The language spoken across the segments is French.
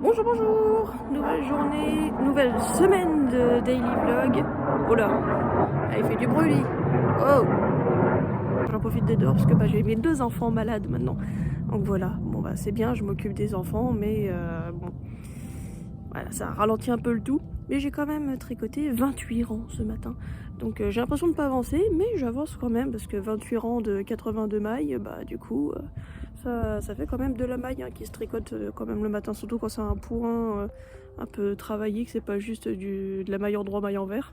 Bonjour, bonjour. Nouvelle journée, nouvelle semaine de daily vlog. Oh là, il fait du bruit. Oh, j'en profite d'être dehors parce que j'ai mes deux enfants malades maintenant. Donc voilà, bon bah c'est bien, je m'occupe des enfants, mais bon, voilà, ça ralentit un peu le tout. Mais j'ai quand même tricoté 28 rangs ce matin. Donc j'ai l'impression de ne pas avancer, mais j'avance quand même parce que 28 rangs de 82 mailles, bah du coup... Ça fait quand même de la maille qui se tricote quand même le matin, surtout quand c'est un point un peu travaillé, que c'est pas juste de la maille en droit, maille en vert.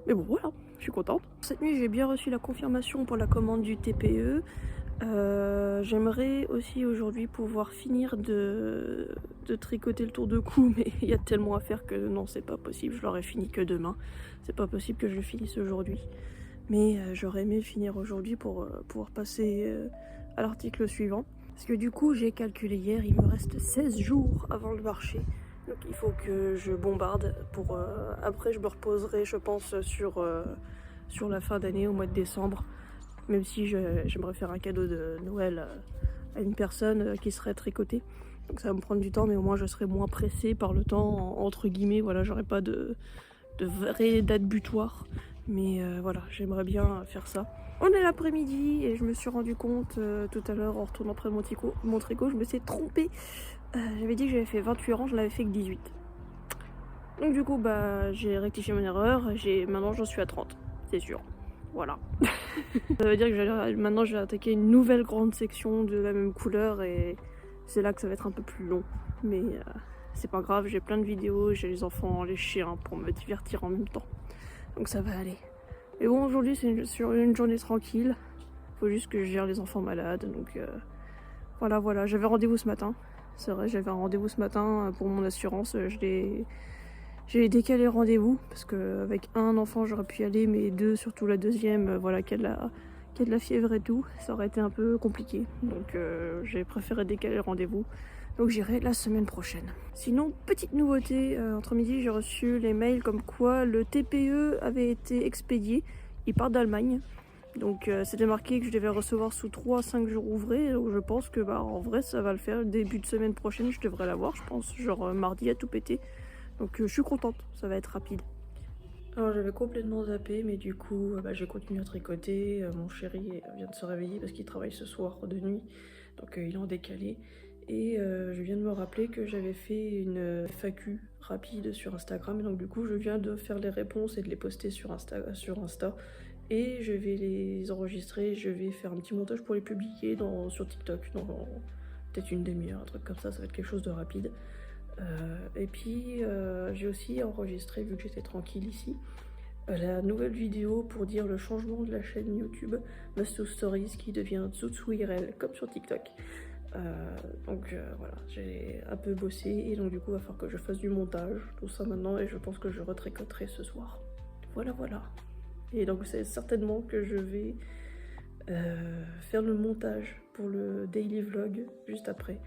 Mais bon voilà, je suis contente. Cette nuit j'ai bien reçu la confirmation pour la commande du TPE. J'aimerais aussi aujourd'hui pouvoir finir de tricoter le tour de cou, mais il y a tellement à faire que non, c'est pas possible, je l'aurai fini que demain. C'est pas possible que je le finisse aujourd'hui. Mais j'aurais aimé finir aujourd'hui pour pouvoir passer à l'article suivant. Parce que du coup, j'ai calculé hier, il me reste 16 jours avant le marché. Donc il faut que je bombarde pour... après, je me reposerai, je pense, sur la fin d'année, au mois de décembre. Même si j'aimerais faire un cadeau de Noël à une personne qui serait tricotée. Donc ça va me prendre du temps, mais au moins je serai moins pressée par le temps, entre guillemets. Voilà, j'aurai pas de vraie date butoir. Mais voilà, j'aimerais bien faire ça. On est l'après-midi et je me suis rendu compte tout à l'heure en retournant près de mon tricot, je me suis trompée. J'avais dit que j'avais fait 28 rangs, je l'avais fait que 18. Donc du coup, j'ai rectifié mon erreur, maintenant j'en suis à 30, c'est sûr. Voilà. Ça veut dire que maintenant je vais attaquer une nouvelle grande section de la même couleur et c'est là que ça va être un peu plus long. Mais c'est pas grave, j'ai plein de vidéos, j'ai les enfants, les chiens pour me divertir en même temps. Donc ça va aller. Et bon, aujourd'hui c'est sur une journée tranquille. Faut juste que je gère les enfants malades. Donc voilà. J'avais rendez-vous ce matin. C'est vrai, j'avais un rendez-vous ce matin pour mon assurance. J'ai décalé le rendez-vous parce qu'avec un enfant j'aurais pu y aller, mais deux, surtout la deuxième, voilà, qui a de la fièvre et tout, ça aurait été un peu compliqué. Donc j'ai préféré décaler le rendez-vous. Donc j'irai la semaine prochaine. Sinon, petite nouveauté, entre midi j'ai reçu les mails comme quoi le TPE avait été expédié. Il part d'Allemagne. Donc c'était marqué que je devais recevoir sous 3-5 jours ouvrés. Donc je pense que en vrai ça va le faire. Début de semaine prochaine je devrais l'avoir, je pense. Genre mardi à tout péter. Donc je suis contente, ça va être rapide. Alors j'avais complètement zappé, mais du coup j'ai continué à tricoter. Mon chéri vient de se réveiller parce qu'il travaille ce soir de nuit. Donc il est en décalé. Et je viens de me rappeler que j'avais fait une FAQ rapide sur Instagram. Et donc du coup je viens de faire les réponses et de les poster sur Insta. Et je vais les enregistrer, je vais faire un petit montage pour les publier sur TikTok dans peut-être une demi-heure, un truc comme ça va être quelque chose de rapide. Et puis j'ai aussi enregistré, vu que j'étais tranquille ici, la nouvelle vidéo pour dire le changement de la chaîne YouTube Masto Stories qui devient Zoutsu IRL comme sur TikTok. Donc voilà, j'ai un peu bossé et donc du coup il va falloir que je fasse du montage, tout ça maintenant, et je pense que je retricoterai ce soir. Voilà. Et donc c'est certainement que je vais faire le montage pour le daily vlog juste après.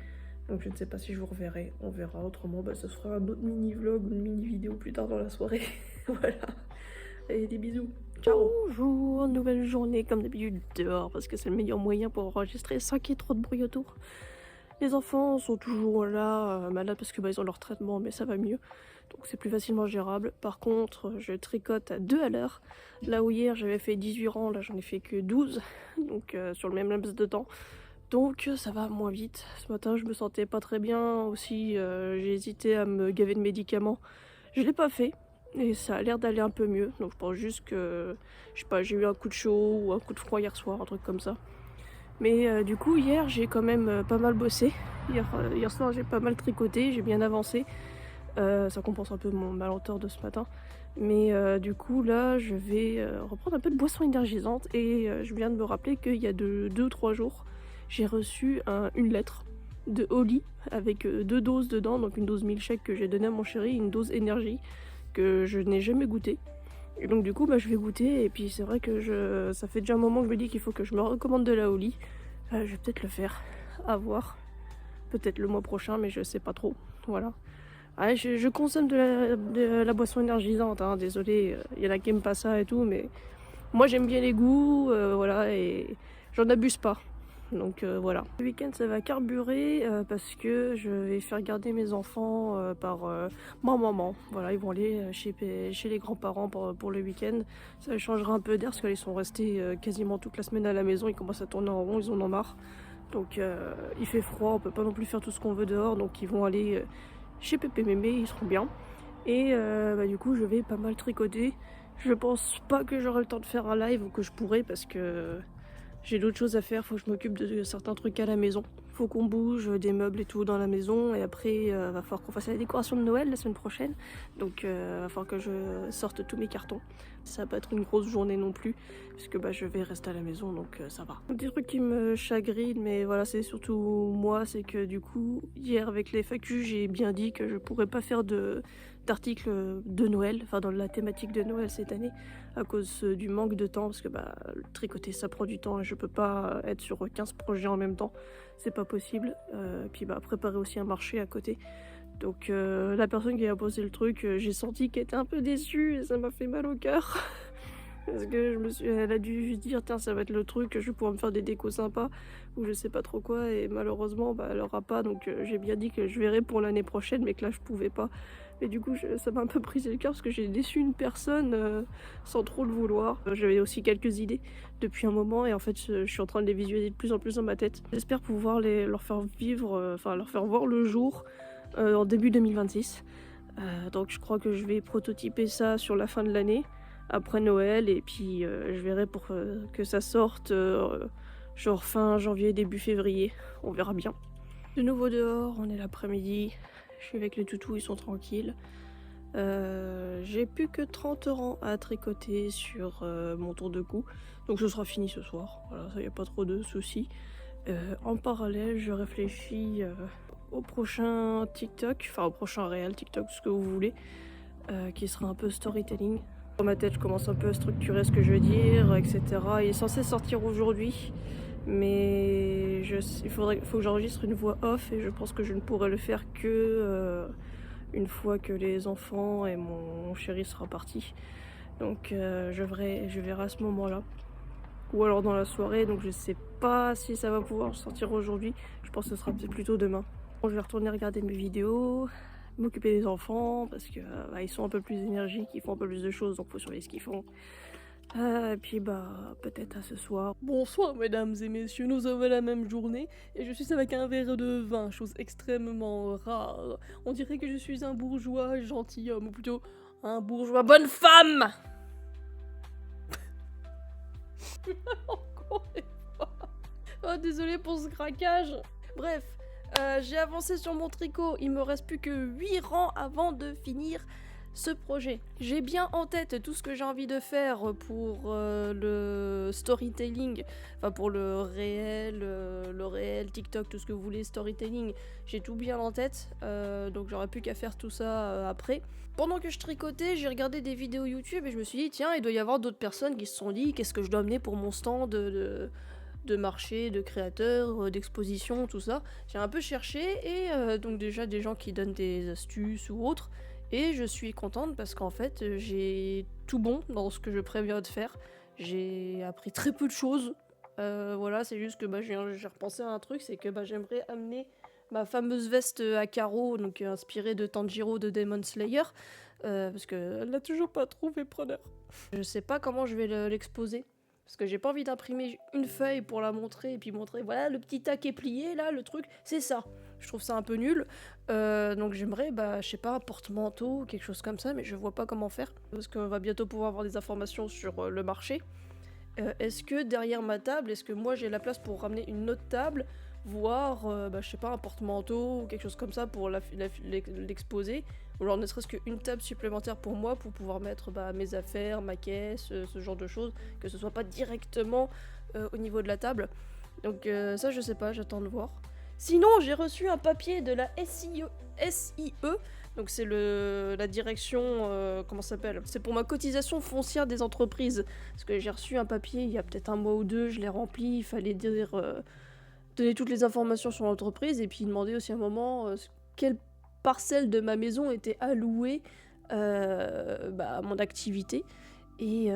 Donc je ne sais pas si je vous reverrai, on verra. Autrement, ce sera un autre mini vlog ou une mini vidéo plus tard dans la soirée. Voilà. Et des bisous. Ciao. Bonjour, nouvelle journée comme d'habitude dehors parce que c'est le meilleur moyen pour enregistrer sans qu'il y ait trop de bruit autour. Les enfants sont toujours là, malades parce que ils ont leur traitement, mais ça va mieux. Donc c'est plus facilement gérable. Par contre, je tricote à 2 à l'heure. Là où hier j'avais fait 18 rangs, là j'en ai fait que 12. Donc sur le même laps de temps. Donc ça va moins vite. Ce matin je me sentais pas très bien aussi, j'ai hésité à me gaver de médicaments. Je l'ai pas fait et ça a l'air d'aller un peu mieux. Donc je pense juste que, je sais pas, j'ai eu un coup de chaud ou un coup de froid hier soir, un truc comme ça. Mais du coup hier j'ai quand même pas mal bossé. Hier soir j'ai pas mal tricoté, j'ai bien avancé. Ça compense un peu mon malentendu de ce matin. Mais du coup là je vais reprendre un peu de boisson énergisante et je viens de me rappeler qu'il y a 2-3 jours j'ai reçu une lettre de Oli avec 2 doses dedans, donc une dose milkshake que j'ai donnée à mon chéri, une dose énergie que je n'ai jamais goûté. Et donc du coup je vais goûter et puis c'est vrai que ça fait déjà un moment que je me dis qu'il faut que je me recommande de la Oli. Je vais peut-être le faire, à voir. Peut-être le mois prochain, mais je sais pas trop. Voilà. Ouais, je consomme de la boisson énergisante, hein, désolé, il y en a qui aiment pas ça et tout, mais moi j'aime bien les goûts, voilà, et j'en abuse pas. Donc voilà. Le week-end ça va carburer parce que je vais faire garder mes enfants par ma maman. Voilà, ils vont aller chez les grands-parents pour le week-end. Ça changera un peu d'air parce qu'ils sont restés quasiment toute la semaine à la maison. Ils commencent à tourner en rond, ils en ont marre. Donc il fait froid, on peut pas non plus faire tout ce qu'on veut dehors. Donc ils vont aller chez Pépé Mémé, ils seront bien. Et du coup je vais pas mal tricoter. Je pense pas que j'aurai le temps de faire un live ou que je pourrai parce que j'ai d'autres choses à faire, faut que je m'occupe de certains trucs à la maison. Faut qu'on bouge des meubles et tout dans la maison et après va falloir qu'on fasse la décoration de Noël la semaine prochaine. Donc va falloir que je sorte tous mes cartons. Ça va pas être une grosse journée non plus puisque je vais rester à la maison donc ça va. Un petit truc qui me chagrine mais voilà c'est surtout moi, c'est que du coup hier avec les FAQ j'ai bien dit que je pourrais pas faire d'articles de Noël, enfin dans la thématique de Noël cette année à cause du manque de temps parce que le tricoter ça prend du temps et je peux pas être sur 15 projets en même temps, c'est pas possible. Puis préparer aussi un marché à côté. Donc la personne qui a posé le truc, j'ai senti qu'elle était un peu déçue et ça m'a fait mal au cœur. Parce que elle a dû se dire tiens ça va être le truc, je vais pouvoir me faire des décos sympas ou je sais pas trop quoi et malheureusement elle aura pas donc j'ai bien dit que je verrai pour l'année prochaine mais que là je pouvais pas. Et du coup ça m'a un peu brisé le cœur parce que j'ai déçu une personne sans trop le vouloir. J'avais aussi quelques idées depuis un moment et en fait je suis en train de les visualiser de plus en plus dans ma tête. J'espère pouvoir leur faire vivre, leur faire voir le jour en début 2026. Donc je crois que je vais prototyper ça sur la fin de l'année après Noël et puis je verrai pour que ça sorte genre fin janvier début février, on verra bien. De nouveau dehors, on est l'après-midi, je suis avec les toutous, ils sont tranquilles. J'ai plus que 30 rangs à tricoter sur mon tour de cou, donc ce sera fini ce soir, voilà, ça y a pas trop de soucis. En parallèle je réfléchis au prochain TikTok, enfin au prochain réel TikTok, ce que vous voulez, qui sera un peu storytelling. Dans ma tête, je commence un peu à structurer ce que je veux dire, etc. Il est censé sortir aujourd'hui, mais faut que j'enregistre une voix off et je pense que je ne pourrai le faire que une fois que les enfants et mon chéri sera parti. Donc je verrai à ce moment-là. Ou alors dans la soirée, donc je sais pas si ça va pouvoir sortir aujourd'hui. Je pense que ce sera plutôt demain. Bon, je vais retourner regarder mes vidéos, m'occuper des enfants parce que ils sont un peu plus énergiques, ils font un peu plus de choses, donc faut surveiller ce qu'ils font. Et puis peut-être à ce soir. Bonsoir mesdames et messieurs, nous avons la même journée et je suis avec un verre de vin, chose extrêmement rare. On dirait que je suis un bourgeois gentilhomme, ou plutôt un bourgeois bonne femme. Encore une fois. Oh désolé pour ce craquage. Bref. J'ai avancé sur mon tricot, il me reste plus que 8 rangs avant de finir ce projet. J'ai bien en tête tout ce que j'ai envie de faire pour le storytelling, enfin pour le réel, TikTok, tout ce que vous voulez, storytelling. J'ai tout bien en tête, donc j'aurais plus qu'à faire tout ça après. Pendant que je tricotais, j'ai regardé des vidéos YouTube et je me suis dit tiens, il doit y avoir d'autres personnes qui se sont dit qu'est-ce que je dois amener pour mon stand de marché, de créateurs, d'expositions, tout ça. J'ai un peu cherché et donc déjà des gens qui donnent des astuces ou autres. Et je suis contente parce qu'en fait j'ai tout bon dans ce que je préviens de faire. J'ai appris très peu de choses. Voilà, c'est juste que j'ai repensé à un truc, c'est que j'aimerais amener ma fameuse veste à carreaux, donc inspirée de Tanjiro de Demon Slayer, parce qu'elle n'a toujours pas trouvé preneur. Je sais pas comment je vais l'exposer. Parce que j'ai pas envie d'imprimer une feuille pour la montrer et puis montrer voilà le petit tac est plié là, le truc, c'est ça. Je trouve ça un peu nul. Donc j'aimerais, je sais pas, un porte-manteau ou quelque chose comme ça, mais je vois pas comment faire. Parce qu'on va bientôt pouvoir avoir des informations sur le marché. Est-ce que derrière ma table, est-ce que moi j'ai la place pour ramener une autre table, voire, je sais pas, un porte-manteau ou quelque chose comme ça pour l'exposer, ou alors ne serait-ce qu'une table supplémentaire pour moi pour pouvoir mettre mes affaires, ma caisse, ce genre de choses, que ce soit pas directement au niveau de la table. Donc ça je sais pas, j'attends de voir. Sinon j'ai reçu un papier de la SIE, donc c'est la direction, comment ça s'appelle ? C'est pour ma cotisation foncière des entreprises. Parce que j'ai reçu un papier il y a peut-être un mois ou deux, je l'ai rempli, il fallait donner toutes les informations sur l'entreprise et puis demander aussi un moment quelle parcelle de ma maison était allouée à mon activité. Et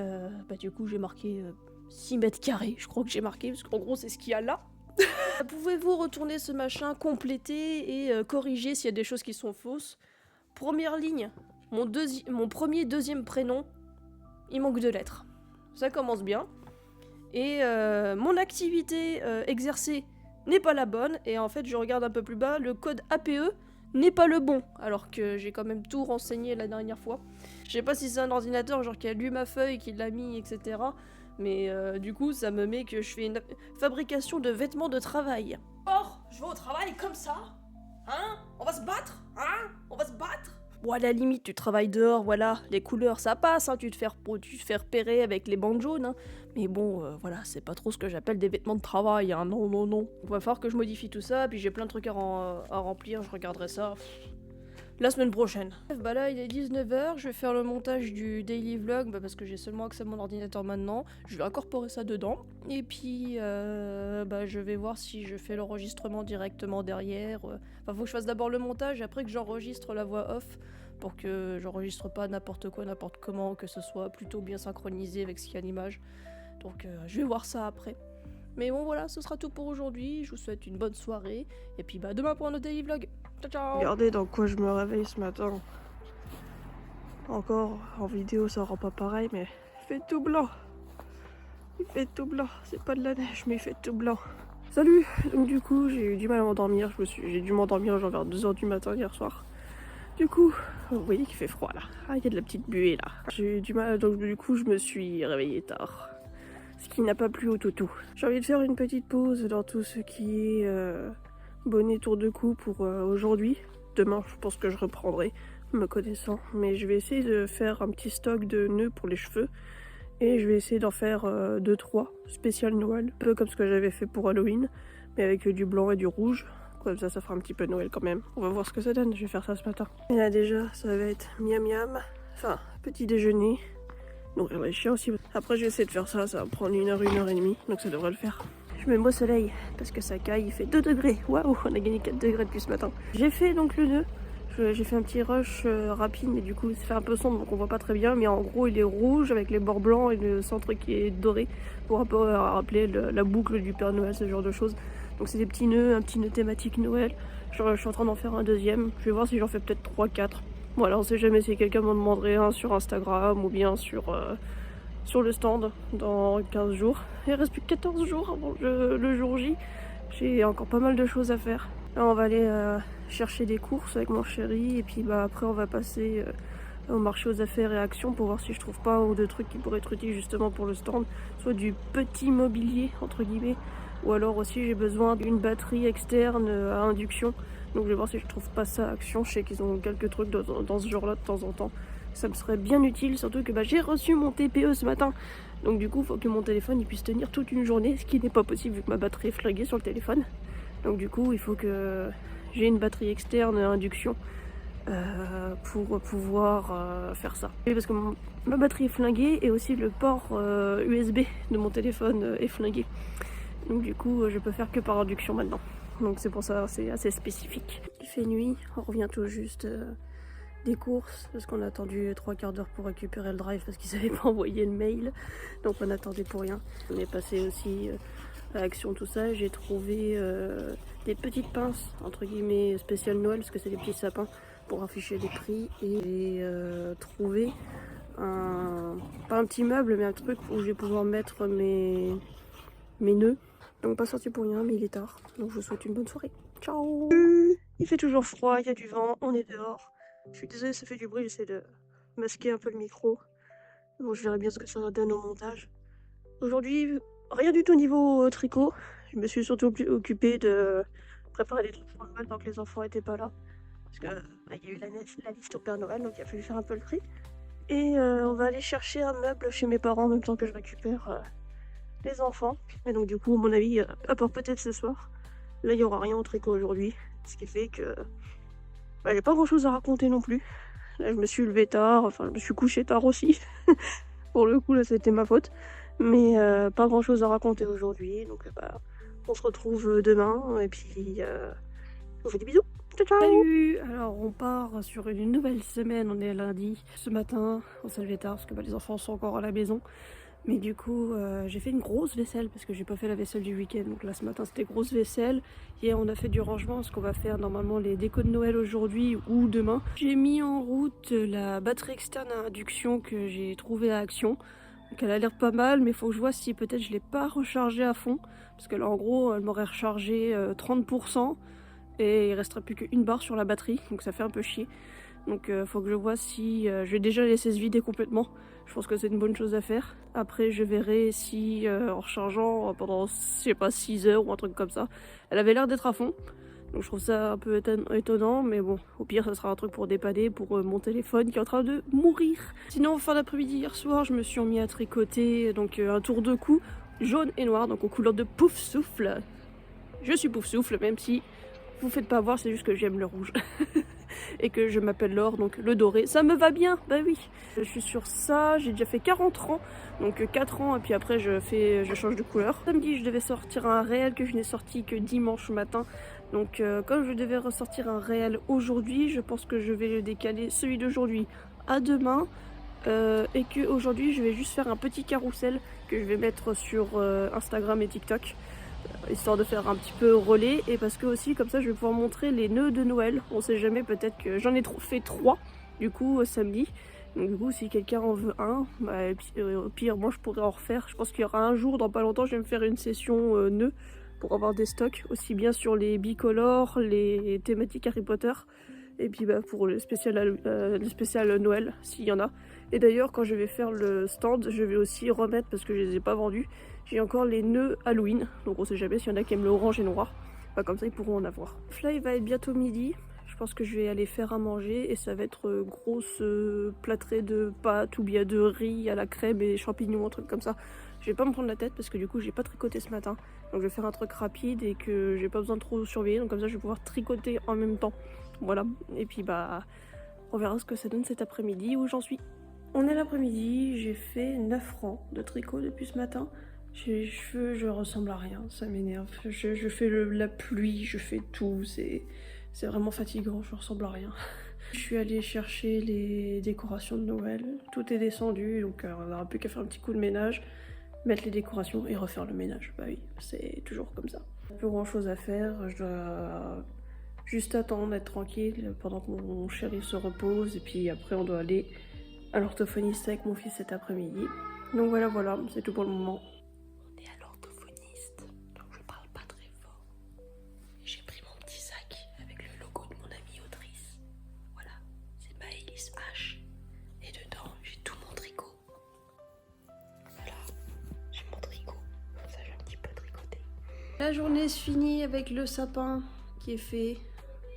du coup j'ai marqué 6 mètres carrés, je crois que j'ai marqué, parce qu'en gros c'est ce qu'il y a là. Pouvez-vous retourner ce machin, compléter et corriger s'il y a des choses qui sont fausses? Première ligne, mon premier, deuxième prénom, il manque 2 lettres. Ça commence bien. Et mon activité exercée n'est pas la bonne. Et en fait, je regarde un peu plus bas, le code APE n'est pas le bon. Alors que j'ai quand même tout renseigné la dernière fois. Je sais pas si c'est un ordinateur genre qui a lu ma feuille, qui l'a mis, etc. Mais du coup, ça me met que je fais une fabrication de vêtements de travail. Or, je vais au travail comme ça? Hein? On va se battre? Hein? On va se battre? Bon, à la limite, tu travailles dehors, voilà, les couleurs ça passe, hein, tu te fais repérer avec les bandes jaunes, hein. Mais bon, voilà, c'est pas trop ce que j'appelle des vêtements de travail, hein, non, non, non. Il va falloir que je modifie tout ça, puis j'ai plein de trucs à remplir, je regarderai ça la semaine prochaine. Bah là, il est 19h, je vais faire le montage du daily vlog, parce que j'ai seulement accès à mon ordinateur maintenant. Je vais incorporer ça dedans. Et puis, je vais voir si je fais l'enregistrement directement derrière. Faut que je fasse d'abord le montage, après que j'enregistre la voix off, pour que j'enregistre pas n'importe quoi, n'importe comment, que ce soit plutôt bien synchronisé avec ce qu'il y a à l'image. Donc, je vais voir ça après. Mais bon, voilà, ce sera tout pour aujourd'hui. Je vous souhaite une bonne soirée. Et puis, demain pour un autre daily vlog. Ciao, ciao. Regardez dans quoi je me réveille ce matin. Encore en vidéo ça rend pas pareil, mais il fait tout blanc. Il fait tout blanc. C'est pas de la neige, mais il fait tout blanc. Salut. Donc du coup j'ai eu du mal à m'endormir. J'ai dû m'endormir genre vers 2h du matin hier soir. Du coup, vous voyez qu'il fait froid là. Ah, il y a de la petite buée là. J'ai eu du mal, donc du coup je me suis réveillée tard. Ce qui n'a pas plu au toutou. J'ai envie de faire une petite pause dans tout ce qui est bonnet tour de cou pour aujourd'hui. Demain, je pense que je reprendrai, me connaissant. Mais je vais essayer de faire un petit stock de nœuds pour les cheveux. Et je vais essayer d'en faire 2-3 spécial Noël. Un peu comme ce que j'avais fait pour Halloween, mais avec du blanc et du rouge. Comme ça fera un petit peu Noël quand même. On va voir ce que ça donne, je vais faire ça ce matin. Et là déjà, ça va être miam miam. Enfin, petit déjeuner. Nourrir les chiens aussi. Après, je vais essayer de faire ça, ça va prendre 1h, 1h30. Donc ça devrait le faire. Je me mets au soleil parce que ça caille, il fait 2 degrés. Waouh, on a gagné 4 degrés depuis ce matin. J'ai fait donc le nœud. J'ai fait un petit rush rapide, mais du coup, ça fait un peu sombre donc on voit pas très bien. Mais en gros, il est rouge avec les bords blancs et le centre qui est doré pour un peu rappeler la boucle du Père Noël, ce genre de choses. Donc, c'est des petits nœuds, un petit nœud thématique Noël. Je suis en train d'en faire un deuxième. Je vais voir si j'en fais peut-être 3-4. Voilà, on sait jamais si quelqu'un m'en demanderait un sur Instagram ou bien sur le stand dans 15 jours. Il reste plus que 14 jours avant le jour J. J'ai encore pas mal de choses à faire. Là, on va aller chercher des courses avec mon chéri et puis après on va passer au marché aux affaires et actions pour voir si je trouve pas un ou deux trucs qui pourraient être utiles justement pour le stand. Soit du petit mobilier entre guillemets, ou alors aussi j'ai besoin d'une batterie externe à induction. Donc je vais voir si je trouve pas ça à Action. Je sais qu'ils ont quelques trucs dans ce genre là de temps en temps. Ça me serait bien utile, surtout que j'ai reçu mon TPE ce matin. Donc du coup, il faut que mon téléphone il puisse tenir toute une journée, ce qui n'est pas possible vu que ma batterie est flinguée sur le téléphone. Donc du coup, il faut que j'ai une batterie externe à induction pour pouvoir faire ça. Et parce que ma batterie est flinguée et aussi le port USB de mon téléphone est flingué. Donc du coup, je peux faire que par induction maintenant. Donc c'est pour ça, c'est assez spécifique. Il fait nuit, on revient tout juste des courses parce qu'on a attendu 3/4 d'heure pour récupérer le drive parce qu'ils n'avaient pas envoyé le mail. Donc on attendait pour rien. On est passé aussi à Action, tout ça. J'ai trouvé des petites pinces, entre guillemets, spéciales Noël parce que c'est des petits sapins pour afficher les prix. Et j'ai trouvé pas un petit meuble, mais un truc où je vais pouvoir mettre mes nœuds. Donc pas sorti pour rien, mais il est tard. Donc je vous souhaite une bonne soirée. Ciao. Il fait toujours froid, il y a du vent, on est dehors. Je suis désolée, ça fait du bruit, j'essaie de masquer un peu le micro. Bon, je verrai bien ce que ça donne au montage. Aujourd'hui, rien du tout niveau tricot. Je me suis surtout occupée de préparer des trucs pour Noël tant que les enfants étaient pas là. Parce que il y a eu la liste au Père Noël, donc il a fallu faire un peu le tri. Et on va aller chercher un meuble chez mes parents en même temps que je récupère les enfants. Et donc du coup, à mon avis, à part peut-être ce soir, là il n'y aura rien au tricot aujourd'hui. Ce qui fait que j'ai pas grand chose à raconter non plus. Là je me suis levée tard, enfin je me suis couchée tard aussi. Pour le coup là c'était ma faute. Mais pas grand chose à raconter aujourd'hui. Donc on se retrouve demain et puis je vous fais des bisous. Ciao ciao. Salut. Alors on part sur une nouvelle semaine, on est lundi. Ce matin on s'est levé tard parce que les enfants sont encore à la maison. Mais du coup, j'ai fait une grosse vaisselle parce que j'ai pas fait la vaisselle du week-end. Donc là, ce matin, c'était grosse vaisselle. Hier, on a fait du rangement parce qu'on va faire normalement les décos de Noël aujourd'hui ou demain. J'ai mis en route la batterie externe à induction que j'ai trouvée à Action. Donc elle a l'air pas mal, mais il faut que je vois si peut-être je l'ai pas rechargée à fond. Parce que là, en gros, elle m'aurait rechargé 30% et il resterait plus qu'une barre sur la batterie. Donc ça fait un peu chier. Donc faut que je vois si je vais déjà laisser se vider complètement. Je pense que c'est une bonne chose à faire. Après je verrai si en rechargeant pendant je sais pas 6 heures ou un truc comme ça. Elle avait l'air d'être à fond. Donc je trouve ça un peu étonnant, mais bon, au pire ça sera un truc pour dépanner pour mon téléphone qui est en train de mourir. Sinon fin d'après-midi hier soir je me suis mis à tricoter donc un tour de cou jaune et noir, donc aux couleurs de Pouf Souffle. Je suis Pouf Souffle, même si vous faites pas voir, c'est juste que j'aime le rouge. Et que je m'appelle Laure, donc le doré, ça me va bien, bah oui. Je suis sur ça, j'ai déjà fait 40 ans, donc 4 ans, et puis après je change de couleur. Samedi, je devais sortir un réel que je n'ai sorti que dimanche matin. Donc comme je devais ressortir un réel aujourd'hui, je pense que je vais le décaler, celui d'aujourd'hui, à demain. Et que aujourd'hui je vais juste faire un petit carrousel que je vais mettre sur Instagram et TikTok. Histoire de faire un petit peu relais et parce que aussi comme ça je vais pouvoir montrer les nœuds de Noël. On sait jamais, peut-être que j'en ai fait 3 du coup samedi. Donc du coup si quelqu'un en veut un, bah, au pire moi je pourrais en refaire. Je pense qu'il y aura un jour dans pas longtemps je vais me faire une session nœuds pour avoir des stocks aussi bien sur les bicolores, les thématiques Harry Potter et puis bah, pour le spécial Noël s'il y en a. Et d'ailleurs quand je vais faire le stand je vais aussi remettre, parce que je les ai pas vendus, j'ai encore les nœuds Halloween, donc on sait jamais s'il y en a qui aiment le orange et noir. Bah, comme ça ils pourront en avoir. Là il va être bientôt midi, je pense que je vais aller faire à manger et ça va être grosse plâtrée de pâtes ou bien de riz à la crème et champignons, un truc comme ça. Je vais pas me prendre la tête parce que du coup j'ai pas tricoté ce matin, donc je vais faire un truc rapide et que j'ai pas besoin de trop surveiller, donc comme ça je vais pouvoir tricoter en même temps. Voilà, et puis bah on verra ce que ça donne cet après-midi où j'en suis. On est l'après-midi, j'ai fait 9 rangs de tricot depuis ce matin. J'ai les cheveux, je ressemble à rien, ça m'énerve. Je fais la pluie, je fais tout, c'est vraiment fatigant, je ressemble à rien. Je suis allée chercher les décorations de Noël, tout est descendu, donc on n'aura plus qu'à faire un petit coup de ménage, mettre les décorations et refaire le ménage. Bah oui, c'est toujours comme ça. Plus grand chose à faire, je dois juste attendre d'être tranquille pendant que mon chéri se repose et puis après on doit aller à l'orthophoniste avec mon fils cet après-midi. Donc voilà, c'est tout pour le moment. On est à l'orthophoniste, donc je parle pas très fort. J'ai pris mon petit sac avec le logo de mon amie autrice. Voilà, c'est Maëlys H. Et dedans, j'ai tout mon tricot. Voilà, j'ai mon tricot, comme ça j'ai un petit peu tricoté. La journée se finit avec le sapin qui est fait.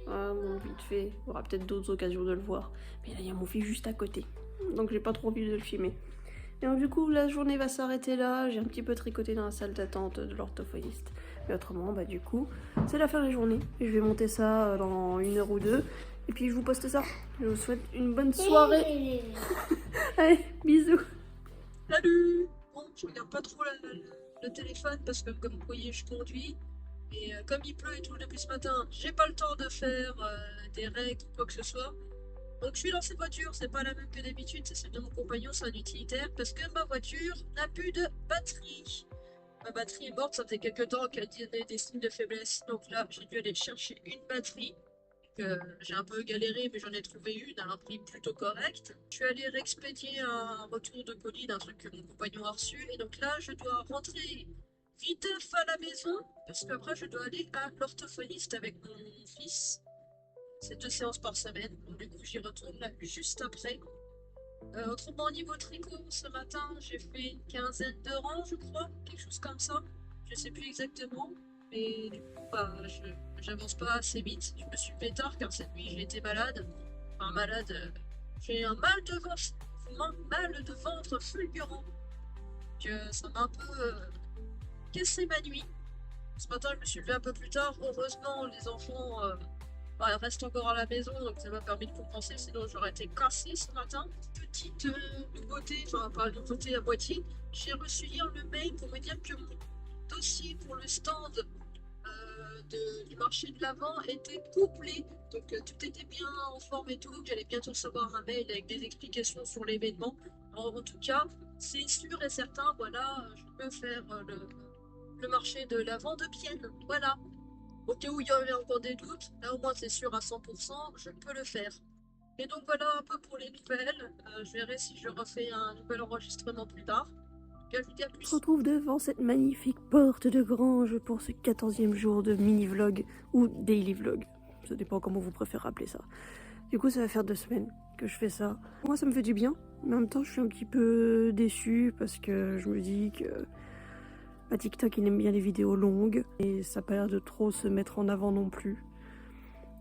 Ah, bon, vite fait, il y aura peut-être d'autres occasions de le voir. Mais là, il y a mon fils juste à côté, donc j'ai pas trop envie de le filmer. Et donc du coup la journée va s'arrêter là, j'ai un petit peu tricoté dans la salle d'attente de l'orthophoniste. Mais autrement bah du coup c'est la fin de la journée. Et je vais monter ça dans 1 heure ou 2. Et puis je vous poste ça. Je vous souhaite une bonne soirée. Allez, bisous. Salut. Bon, je regarde pas trop le téléphone parce que comme vous voyez je conduis. Et comme il pleut et tout depuis ce matin, j'ai pas le temps de faire des règles ou quoi que ce soit. Donc je suis dans cette voiture, c'est pas la même que d'habitude, c'est celle de mon compagnon, c'est un utilitaire, parce que ma voiture n'a plus de batterie. Ma batterie est morte, ça fait quelques temps qu'elle donnait des signes de faiblesse, donc là j'ai dû aller chercher une batterie. J'ai un peu galéré, mais j'en ai trouvé une à un prix plutôt correct. Je suis allée réexpédier un retour de colis d'un truc que mon compagnon a reçu, et donc là je dois rentrer vite à la maison, parce qu'après je dois aller à l'orthophoniste avec mon fils. C'est 2 séances par semaine, donc du coup j'y retourne là juste après. Autrement, au niveau tricot, ce matin j'ai fait une quinzaine de rangs, je crois, quelque chose comme ça. Je sais plus exactement, mais du coup bah, j'avance pas assez vite. Je me suis fait tard car cette nuit j'ai été malade. Enfin malade, j'ai un mal de ventre fulgurant. Ça m'a un peu cassé ma nuit. Ce matin je me suis levé un peu plus tard. Heureusement les enfants restent encore à la maison, donc ça m'a permis de compenser, sinon j'aurais été cassée ce matin. Petite nouveauté, enfin pas nouveauté à moitié, j'ai reçu hier le mail pour me dire que mon dossier pour le stand du marché de l'Avent était complet. Donc tout était bien en forme et tout. J'allais bientôt recevoir un mail avec des explications sur l'événement. En tout cas, c'est sûr et certain, voilà, je peux faire le marché de l'Avent de Bienne. Voilà. Au cas où il y avait encore des doutes, là au moins c'est sûr à 100%, je peux le faire. Et donc voilà un peu pour les nouvelles. Je verrai si je refais un nouvel enregistrement plus tard. Je vous dis à On se plus. retrouve devant cette magnifique porte de grange pour ce 14e jour de mini-vlog ou daily vlog. Ça dépend comment vous préférez appeler ça. Du coup, ça va faire 2 semaines que je fais ça. Moi, ça me fait du bien, mais en même temps, je suis un petit peu déçue parce que je me dis que TikTok, il aime bien les vidéos longues et ça n'a pas l'air de trop se mettre en avant non plus.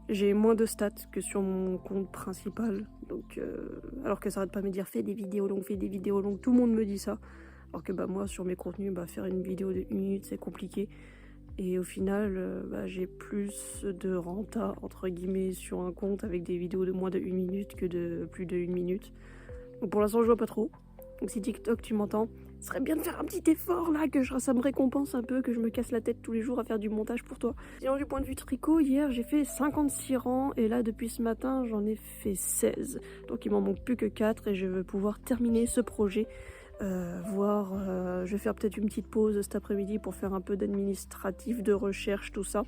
J'ai moins de stats que sur mon compte principal, donc alors que ça arrête pas de me dire fais des vidéos longues, fais des vidéos longues, tout le monde me dit ça. Alors que moi sur mes contenus, faire une vidéo de 1 minute c'est compliqué. Et au final, j'ai plus de renta entre guillemets sur un compte avec des vidéos de moins de 1 minute que de plus de 1 minute. Donc pour l'instant je vois pas trop. Donc si TikTok tu m'entends, ce serait bien de faire un petit effort là, que ça me récompense un peu, que je me casse la tête tous les jours à faire du montage pour toi. Sinon du point de vue tricot, hier j'ai fait 56 rangs et là depuis ce matin j'en ai fait 16. Donc il m'en manque plus que 4 et je veux pouvoir terminer ce projet. Je vais faire peut-être une petite pause cet après-midi pour faire un peu d'administratif, de recherche, tout ça.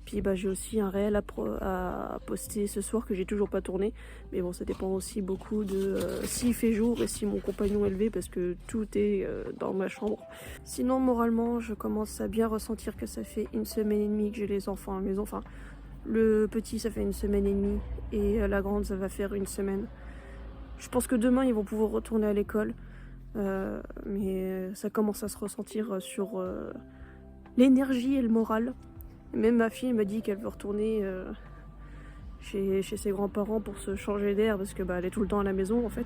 Puis j'ai aussi un réel à poster ce soir que j'ai toujours pas tourné. Mais bon, ça dépend aussi beaucoup de s'il fait jour et si mon compagnon est levé parce que tout est dans ma chambre. Sinon, moralement, je commence à bien ressentir que ça fait 1 semaine et demie que j'ai les enfants à la maison. Enfin, le petit, ça fait 1 semaine et demie et la grande, ça va faire 1 semaine. Je pense que demain, ils vont pouvoir retourner à l'école. Mais ça commence à se ressentir sur l'énergie et le moral. Et même ma fille me dit qu'elle veut retourner chez ses grands-parents pour se changer d'air parce que elle est tout le temps à la maison en fait.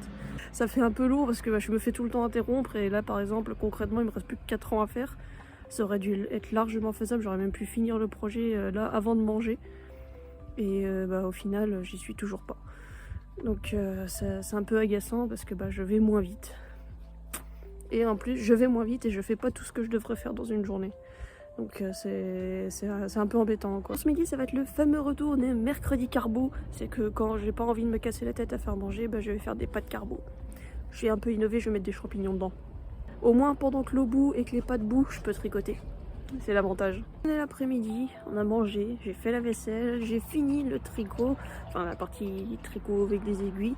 Ça fait un peu lourd parce que je me fais tout le temps interrompre et là par exemple concrètement il me reste plus que 4 ans à faire. Ça aurait dû être largement faisable, j'aurais même pu finir le projet là avant de manger. Et au final j'y suis toujours pas. Donc c'est un peu agaçant parce que je vais moins vite. Et en plus, je vais moins vite et je fais pas tout ce que je devrais faire dans une journée. Donc c'est un peu embêtant quoi. Ce midi, ça va être le fameux retour des mercredis carbo. C'est que quand j'ai pas envie de me casser la tête à faire manger, je vais faire des pâtes carbo. Je vais un peu innover, je vais mettre des champignons dedans. Au moins pendant que l'eau bout et que les pâtes bouent, je peux tricoter. C'est l'avantage. On est l'après-midi, on a mangé, j'ai fait la vaisselle, j'ai fini le tricot, enfin la partie tricot avec des aiguilles.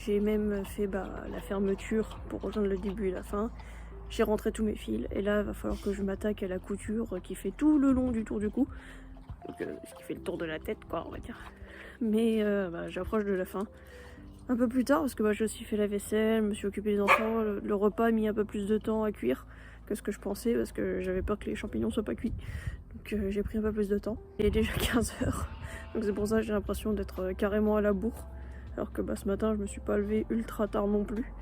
J'ai même fait la fermeture pour rejoindre le début et la fin. J'ai rentré tous mes fils et là il va falloir que je m'attaque à la couture qui fait tout le long du tour du cou. Donc, ce qui fait le tour de la tête quoi on va dire. Mais j'approche de la fin. Un peu plus tard parce que j'ai aussi fait la vaisselle, me suis occupé des enfants, le repas a mis un peu plus de temps à cuire que ce que je pensais parce que j'avais peur que les champignons soient pas cuits. Donc j'ai pris un peu plus de temps. Il est déjà 15h. Donc c'est pour ça que j'ai l'impression d'être carrément à la bourre. Alors que ce matin je me suis pas levée ultra tard non plus.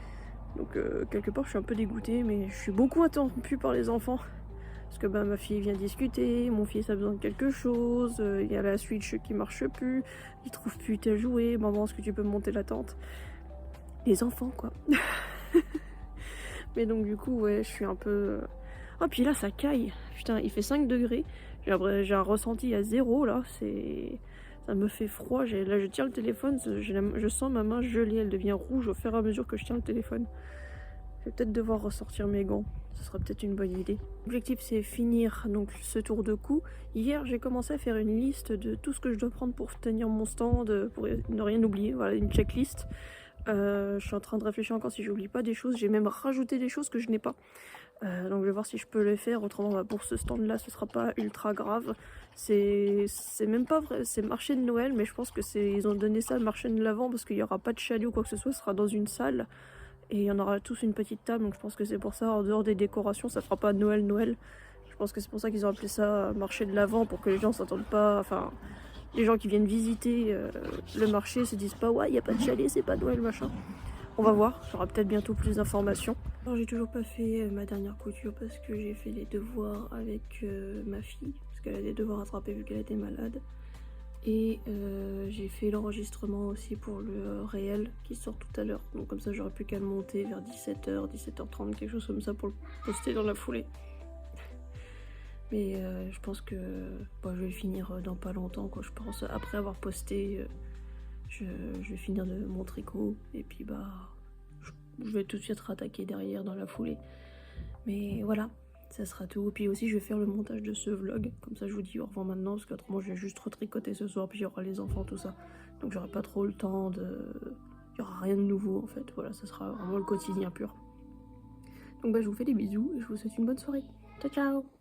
Donc quelque part je suis un peu dégoûtée mais je suis beaucoup interrompue par les enfants. Parce que ma fille vient discuter, mon fils a besoin de quelque chose, il y a la Switch qui marche plus, il trouve plus tel jouet, maman est-ce que tu peux monter la tente? Les enfants quoi. Mais donc du coup ouais je suis un peu... Oh puis là ça caille, putain il fait 5 degrés, j'ai un ressenti à 0 là, ça me fait froid, là je tiens le téléphone, je sens ma main gelée, elle devient rouge au fur et à mesure que je tiens le téléphone. Je vais peut-être devoir ressortir mes gants, ce sera peut-être une bonne idée. L'objectif c'est finir donc ce tour de cou. Hier j'ai commencé à faire une liste de tout ce que je dois prendre pour tenir mon stand, pour ne rien oublier, voilà une checklist. Je suis en train de réfléchir encore si j'oublie pas des choses, j'ai même rajouté des choses que je n'ai pas. Donc je vais voir si je peux les faire, autrement pour ce stand là ce sera pas ultra grave. C'est même pas vrai, c'est marché de Noël mais je pense que ils ont donné ça le marché de l'Avent parce qu'il n'y aura pas de chalet ou quoi que ce soit, ce sera dans une salle. Et il y en aura tous une petite table, donc je pense que c'est pour ça, en dehors des décorations, ça fera pas Noël. Je pense que c'est pour ça qu'ils ont appelé ça marché de l'Avent, pour que les gens s'attendent pas, enfin, les gens qui viennent visiter le marché se disent pas ouais, il n'y a pas de chalet, c'est pas Noël, machin. On va voir, j'aurai peut-être bientôt plus d'informations. Alors j'ai toujours pas fait ma dernière couture parce que j'ai fait les devoirs avec ma fille, parce qu'elle a des devoirs rattrapés vu qu'elle était malade. Et j'ai fait l'enregistrement aussi pour le réel qui sort tout à l'heure. Donc comme ça j'aurais plus qu'à le monter vers 17h, 17h30, quelque chose comme ça pour le poster dans la foulée. Mais je pense que je vais le finir dans pas longtemps, quoi. Je pense après avoir posté, je vais finir de mon tricot et puis je vais tout de suite rattaquer derrière dans la foulée. Mais voilà, ça sera tout. Puis aussi je vais faire le montage de ce vlog, comme ça je vous dis au revoir maintenant, parce qu'autrement je vais juste retricoter ce soir, puis il y aura les enfants, tout ça. Donc j'aurai pas trop le temps de... Il y aura rien de nouveau en fait, voilà, ça sera vraiment le quotidien pur. Donc je vous fais des bisous et je vous souhaite une bonne soirée. Ciao ciao!